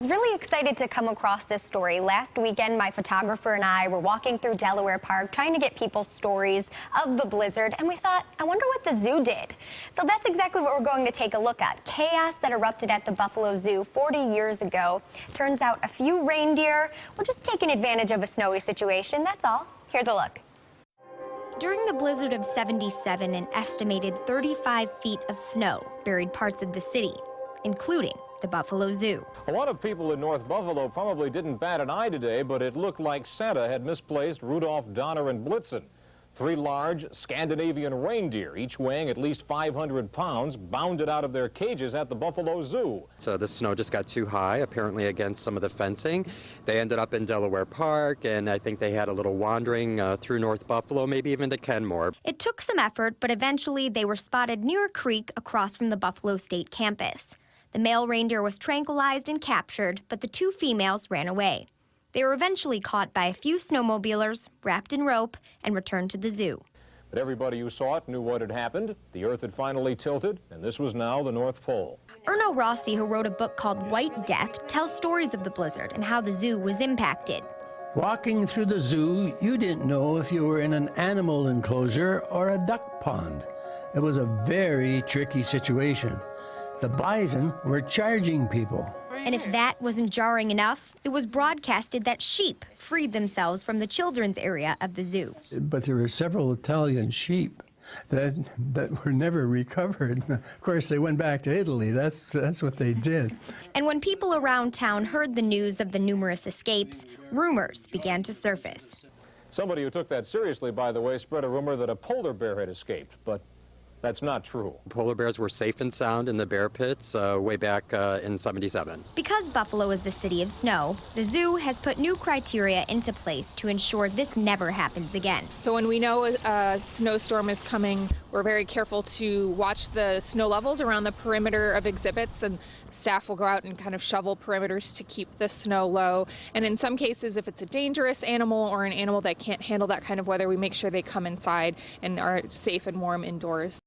was really excited to come across this story. Last weekend, my photographer and I were walking through Delaware Park trying to get people's stories of the blizzard, and we thought, I wonder what the zoo did. So that's exactly what we're going to take a look at. Chaos that erupted at the Buffalo Zoo 40 years ago. Turns out a few reindeer were just taking advantage of a snowy situation, that's all. Here's a look. During the blizzard of '77, an estimated 35 feet of snow buried parts of the city, including the Buffalo Zoo. A lot of people in North Buffalo probably didn't bat an eye today, but it looked like Santa had misplaced Rudolph, Donner, and Blitzen. 3 large Scandinavian reindeer, each weighing at least 500 pounds, bounded out of their cages at the Buffalo Zoo. So the snow just got too high, apparently against some of the fencing. They ended up in Delaware Park, and I think they had a little wandering through North Buffalo, maybe even to Kenmore. It took some effort, but eventually they were spotted near a creek across from the Buffalo State campus. The male reindeer was tranquilized and captured, but the 2 females ran away. They were eventually caught by a few snowmobilers, wrapped in rope, and returned to the zoo. But everybody who saw it knew what had happened. The earth had finally tilted, and this was now the North Pole. Erno Rossi, who wrote a book called White Death, tells stories of the blizzard and how the zoo was impacted. Walking through the zoo, you didn't know if you were in an animal enclosure or a duck pond. It was a very tricky situation. The bison were charging people. And if that wasn't jarring enough, it was broadcasted that sheep freed themselves from the children's area of the zoo. But there were several Italian sheep that were never recovered. Of course, they went back to Italy. That's what they did. And when people around town heard the news of the numerous escapes, rumors began to surface. Somebody who took that seriously, by the way, spread a rumor that a polar bear had escaped, but that's not true. Polar bears were safe and sound in the bear pits way back in '77. Because Buffalo is the city of snow, the zoo has put new criteria into place to ensure this never happens again. So when we know a snowstorm is coming, we're very careful to watch the snow levels around the perimeter of exhibits, and staff will go out and kind of shovel perimeters to keep the snow low. And in some cases, if it's a dangerous animal or an animal that can't handle that kind of weather, we make sure they come inside and are safe and warm indoors.